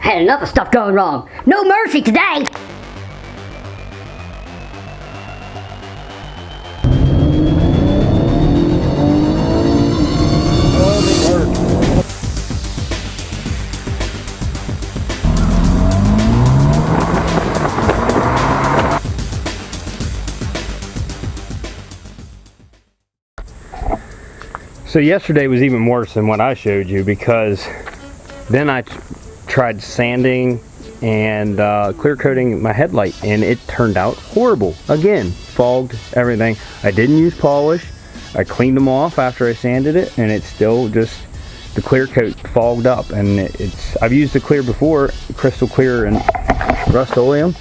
Had enough of stuff going wrong. No mercy today! So yesterday was even worse than what I showed you, because then I tried sanding and clear coating my headlight, and it turned out horrible. Again, fogged everything. I didn't use polish. I cleaned them off after I sanded it, and it's still just the clear coat fogged up. And I've used the clear before, crystal clear and Rust-Oleum,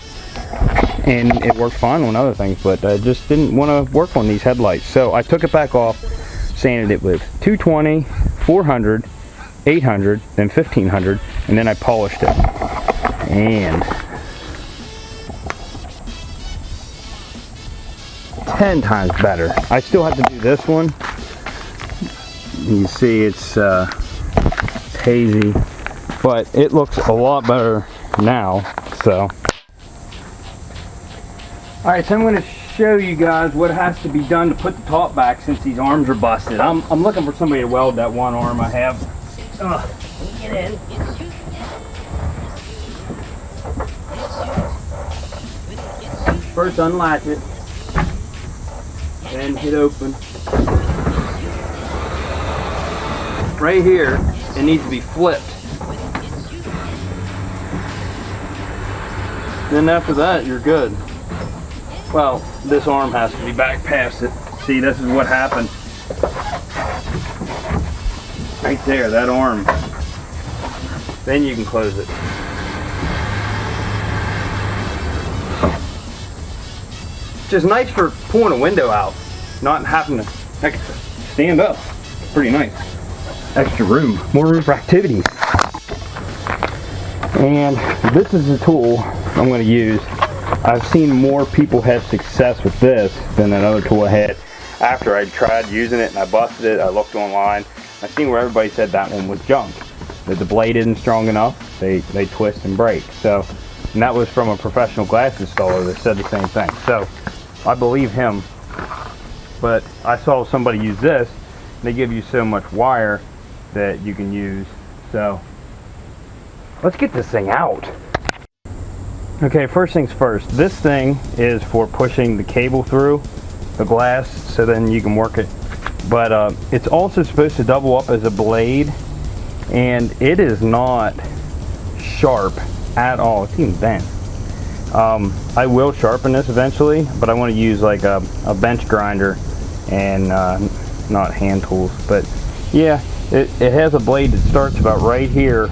and it worked fine on other things, but I just didn't want to work on these headlights. So I took it back off, sanded it with 220, 400, 800, then 1500, and then I polished it. And 10 times better. I still have to do this one. You see it's hazy, but it looks a lot better now. So alright, so I'm going to show you guys what has to be done to put the top back since these arms are busted. I'm looking for somebody to weld that one arm I have. Get in. First unlatch it, then hit open. Right here, it needs to be flipped. Then after that, you're good. Well, this arm has to be back past it. See, this is what happened. Right there, that arm. Then you can close it. Which is nice for pulling a window out, not having to stand up. Pretty nice. Extra room, more room for activities. And this is the tool I'm going to use. I've seen more people have success with this than another tool I had. After I tried using it and I busted it, I looked online. I've seen where everybody said that one was junk, that the blade isn't strong enough, they twist and break. So, and that was from a professional glass installer that said the same thing. So I believe him. But I saw somebody use this. They give you so much wire that you can use. So let's get this thing out. Okay, first things first. This thing is for pushing the cable through the glass so then you can work it. But it's also supposed to double up as a blade, and it is not sharp at all. It's even bent. I will sharpen this eventually, but I want to use like a bench grinder and not hand tools. But yeah, it has a blade that starts about right here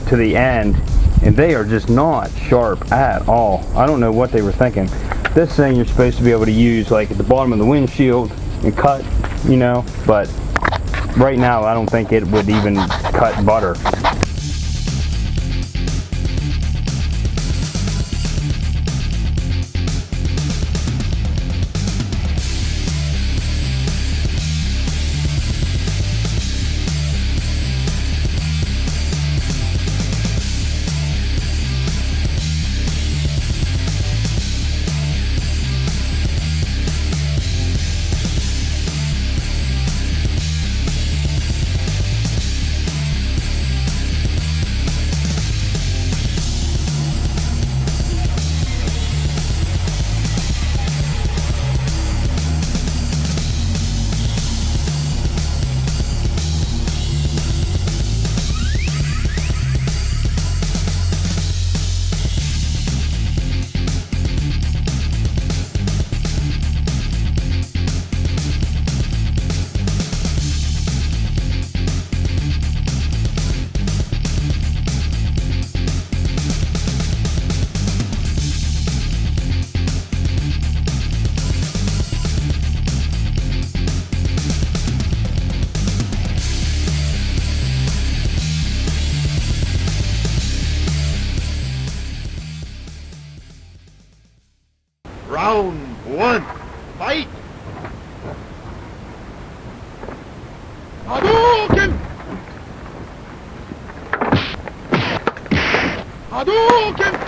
to the end, and they are just not sharp at all. I don't know what they were thinking. This thing you're supposed to be able to use like at the bottom of the windshield and cut, you know, but right now I don't think it would even cut butter. Round one, fight! Hadouken! Hadouken!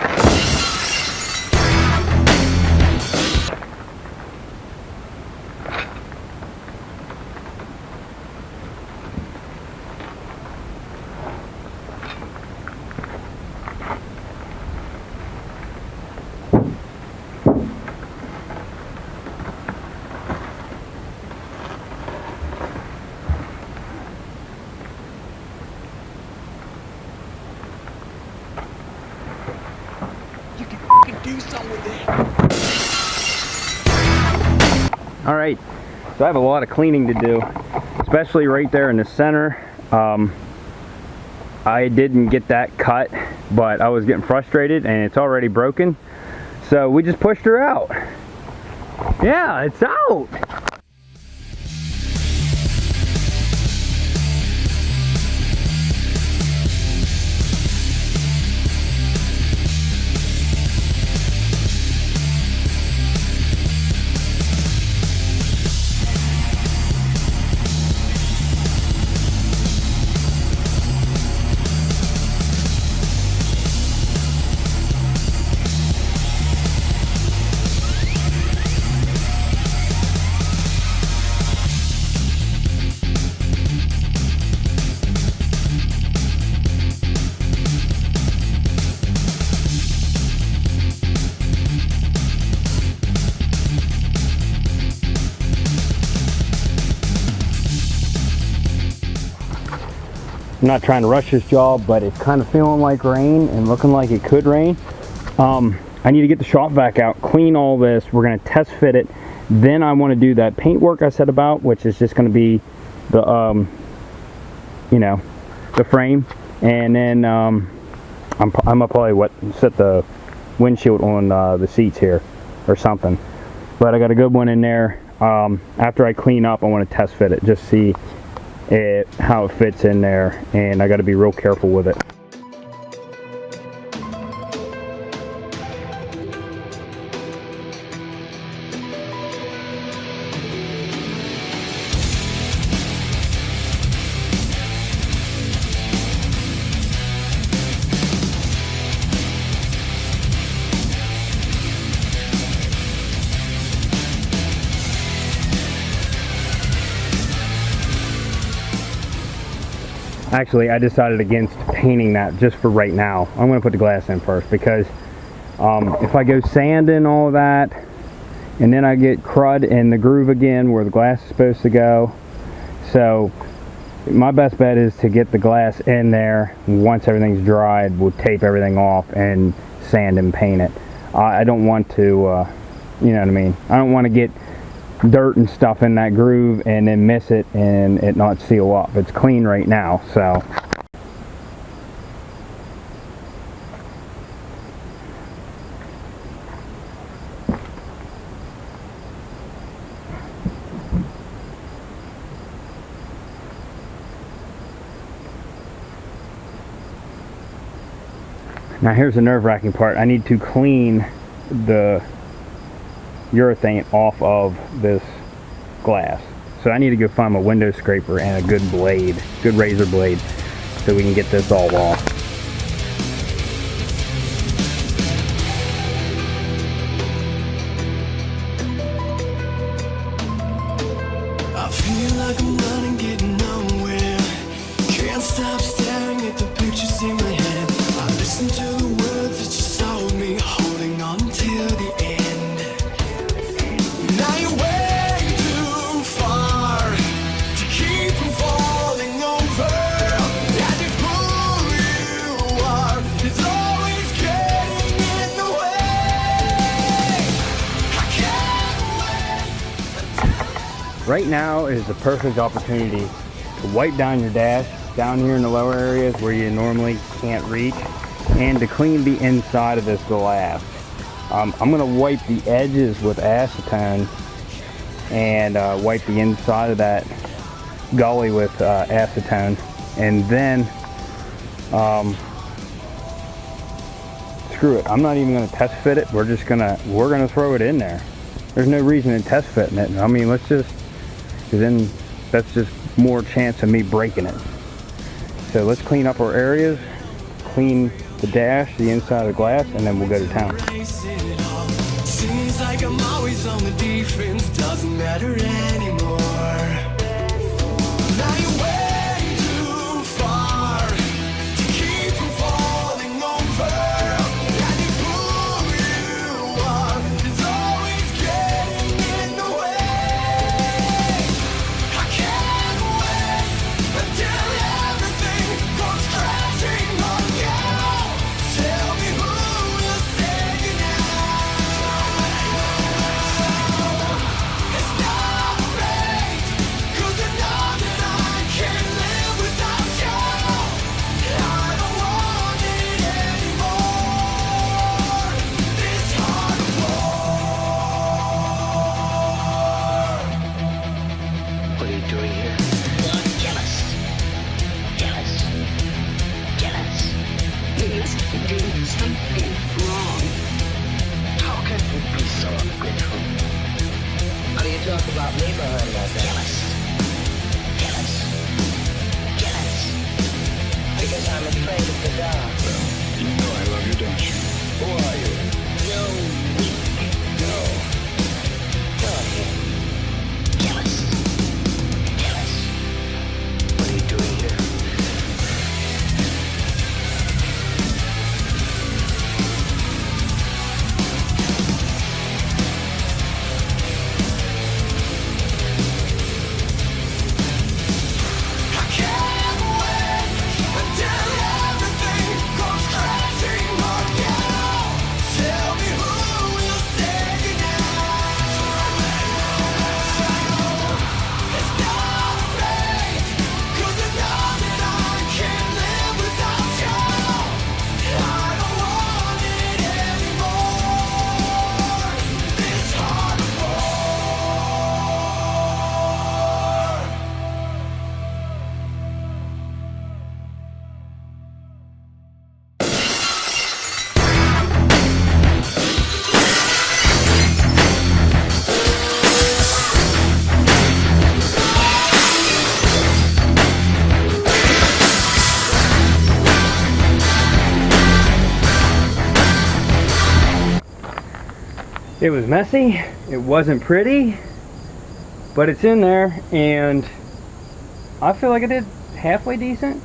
Alright, so I have a lot of cleaning to do, especially right there in the center. I didn't get that cut, but I was getting frustrated and it's already broken. So we just pushed her out. Yeah, it's out! I'm not trying to rush this job, but it's kind of feeling like rain and looking like it could rain. I need to get the shop vac out, clean all this. We're going to test fit it. Then I want to do that paint work I said about, which is just going to be the, you know, the frame. And then I'm gonna probably set the windshield on the seats here or something. But I got a good one in there. After I clean up, I want to test fit it, just see how it fits in there, and I got to be real careful with it. Actually, I decided against painting that just for right now. I'm going to put the glass in first, because if I go sanding all of that and then I get crud in the groove again where the glass is supposed to go, so my best bet is to get the glass in there. Once everything's dried, we'll tape everything off and sand and paint it. I don't want to, you know what I mean? I don't want to get dirt and stuff in that groove and then miss it and it not seal up. It's clean right now, so now here's the nerve-wracking part. I need to clean the urethane off of this glass, so I need to go find my window scraper and a good blade, good razor blade, so we can get this all off. I feel like I'm running, getting nowhere. Can't stop staring at the pictures in my head. I listen to the words that you told me, holding on till the end. Now you're way too far to keep from falling over. And if who you are is always getting in the way, I can't wait. Right now is the perfect opportunity to wipe down your dash down here in the lower areas where you normally can't reach, and to clean the inside of this glass. I'm going to wipe the edges with acetone and wipe the inside of that gully with acetone, and then screw it, I'm not even going to test fit it. We're going to throw it in there. There's no reason in test fitting it. I mean, let's just, because then that's just more chance of me breaking it. So let's clean up our areas, clean the dash, the inside of the glass, and then we'll go to town. Seems like I'm always on the defense, doesn't matter anymore. Now you're way too far to keep from falling over. And who you are is always getting in the way. I can't wait until everything comes crashing on you. Tell me who will save you now. It's not fate, 'cause I know that I can't live without you. I don't want it anymore. This hard war. What are you doing here? You're jealous. Jealous. Jealous. You must be doing something wrong. How can you be so ungrateful? How do you talk about me behind my back? Jealous. Jealous. Jealous. Because I'm afraid of the dark. You know I love you, don't you? Who are you? You're weak. No. Not here. Jealous. Jealous. What are you doing here? I can't wait until everything comes crashing on you. Tell me who will save you now. It's not fate, 'cause I know that I can't live without you. I don't want it anymore. This hard war. It was messy, it wasn't pretty, but it's in there, and I feel like I did halfway decent.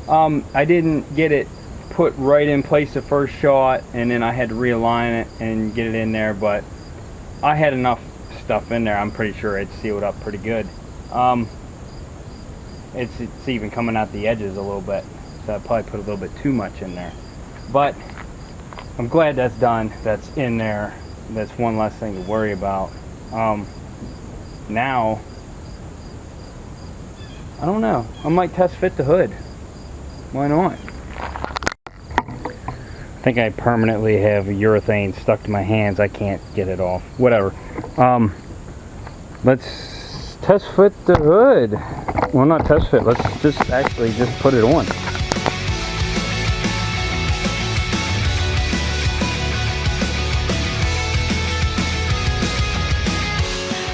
I didn't get it put right in place the first shot, and then I had to realign it and get it in there, but I had enough stuff in there. I'm pretty sure it sealed up pretty good. It's even coming out the edges a little bit, so I probably put a little bit too much in there. But I'm glad that's done, that's in there. That's one less thing to worry about. Now, I don't know. I might test fit the hood. Why not? I think I permanently have urethane stuck to my hands. I can't get it off. Whatever. Let's test fit the hood. Well, not test fit. Let's just actually just put it on.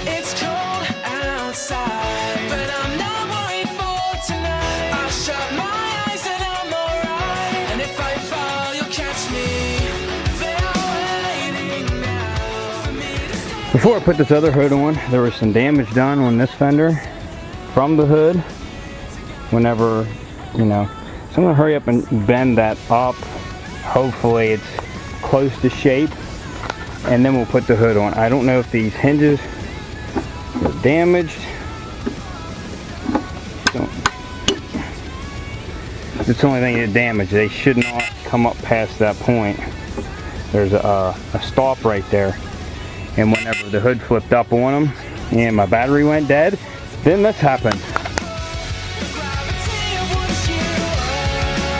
It's cold outside, but I'm not worried for tonight. I shut my eyes and I'm alright. And if I fall, you'll catch me. They're waiting now for me to stay. Before I put this other hood on, there was some damage done on this fender from the hood. Whenever, you know, so I'm gonna hurry up and bend that up. Hopefully it's close to shape, and then we'll put the hood on. I don't know if these hinges are damaged. It's the only thing that's damaged. They should not come up past that point. There's a stop right there, and whenever the hood flipped up on them and my battery went dead, then this happened. The gravity of what you are.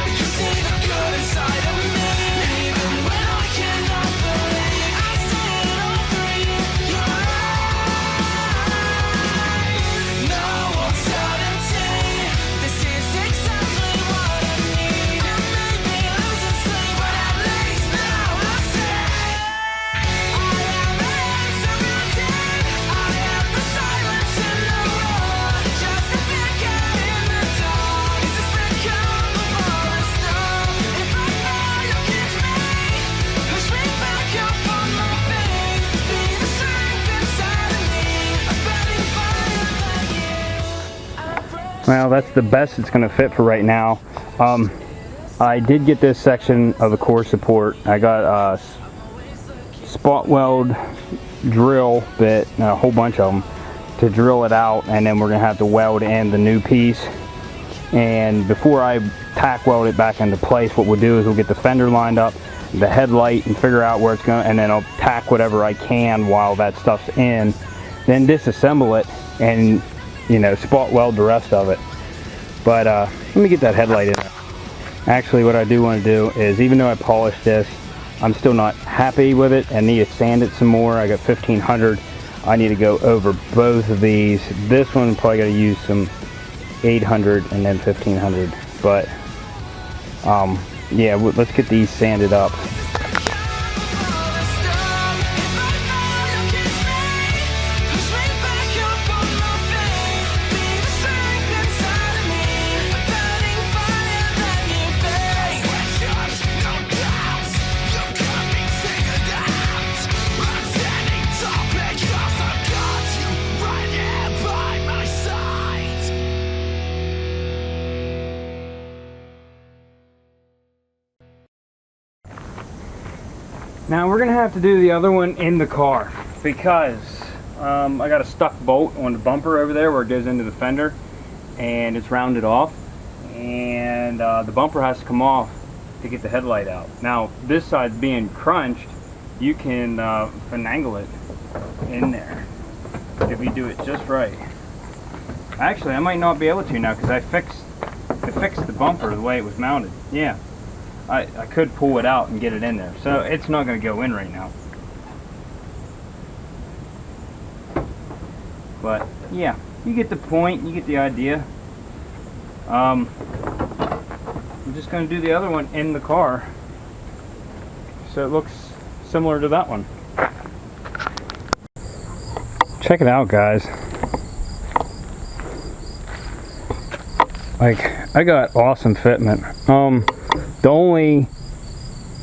You see the good inside of me, even when I cannot believe. I see it all through you. You're right. No alternative. This is exactly what I need. It may be losing sleep, but at least now I say I am Well, that's the best it's going to fit for right now. I did get this section of the core support. I got a spot weld drill bit, and a whole bunch of them, to drill it out, and then we're going to have to weld in the new piece. And before I tack weld it back into place, what we'll do is we'll get the fender lined up, the headlight, and figure out where it's going, and then I'll tack whatever I can while that stuff's in, then disassemble it and, you know, spot weld the rest of it. But let me get that headlight in there. Actually, what I do want to do is, even though I polished this, I'm still not happy with it and need to sand it some more. I got 1500. I need to go over both of these. This one probably got to use some 800 and then 1500. But yeah, let's get these sanded up. Now we're gonna have to do the other one in the car because I got a stuck bolt on the bumper over there where it goes into the fender, and it's rounded off, and the bumper has to come off to get the headlight out. Now this side being crunched, you can finagle it in there if you do it just right. Actually, I might not be able to now because I fixed the bumper the way it was mounted. Yeah. I could pull it out and get it in there, so it's not going to go in right now. But yeah, you get the point, you get the idea. I'm just going to do the other one in the car so it looks similar to that one. Check it out, guys. Like, I got awesome fitment. The only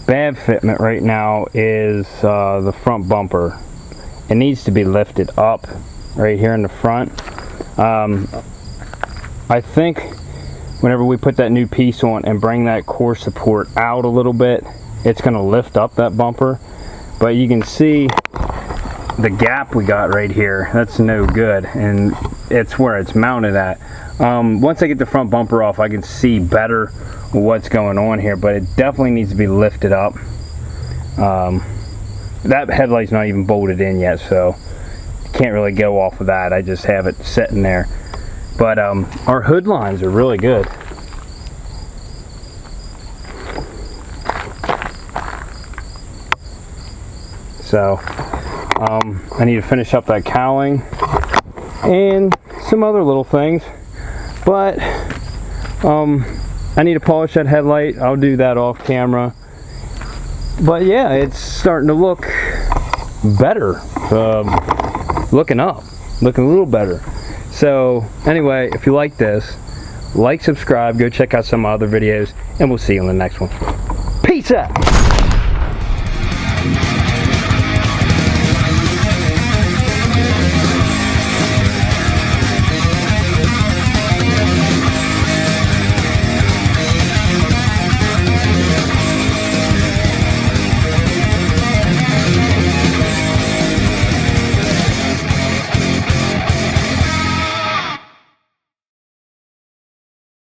bad fitment right now is the front bumper. It needs to be lifted up right here in the front. I think whenever we put that new piece on and bring that core support out a little bit, it's going to lift up that bumper. But you can see the gap we got right here. That's no good, and it's where it's mounted at. Once I get the front bumper off, I can see better what's going on here, but it definitely needs to be lifted up. That headlight's not even bolted in yet, so can't really go off of that. I just have it sitting there. But our hood lines are really good. So I need to finish up that cowling and some other little things, but I need to polish that headlight. I'll do that off camera. But yeah, it's starting to look better. Looking up, looking a little better. So anyway, if you like this, like, subscribe, go check out some other videos, and we'll see you in the next one. Peace out.